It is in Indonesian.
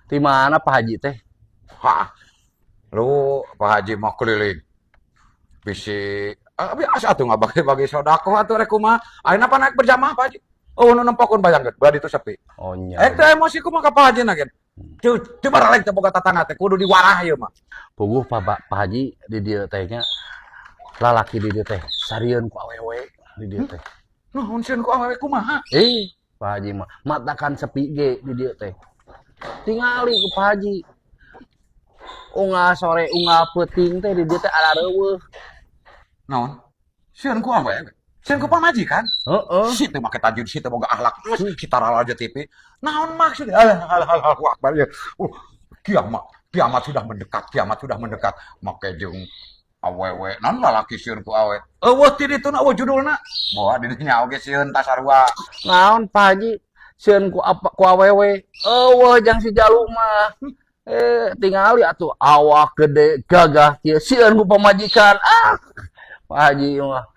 Di mana Pak Haji teh? Ha, lu Pak Haji mau keliling. Bisi, biasa tuh nggak bagi-bagi sodako atau rekuma. Ayo apa naik berjamaah Pak Haji? Oh, nu nempokun bayangkeun, berarti itu sepi. Oh nya. Teh emosi ku mah ka Pak Haji na gen. Coba ralek teh boga tatangga teh kudu diwarah ieu mah. Puguh Pak Haji di dieu teh nya lalaki di dieu teh sarieun ku awewe di dieu teh. Nuhun sieun ku awewe kumaha? Pak Haji mah matakan sepi ge di dieu teh. Tingali ku Pak Haji. Unggal sore unggal peuting teh di dieu teh arareuweuh. Naon? Sieun ku awewe. Sieun ku pamajikan. Heeh. Si teh make tajud si teh boga akhlak. Kita ralaja TV. Naon maksudnya? Allahu akbar ya. Kiamat, kiamat sudah mendekat, kiamat sudah mendekat. Make jeung awewe, naon lalaki sieun ku awet. Eueuh ti ditu na judulna. Moal di dinya oge sieun tasarua. Naon Pak Haji? Sieun ku awewe. Eueuh jang si Jalu mah. Tingali atuh awak gede gagah kieu sieun ku pamajikan. Pak Haji mah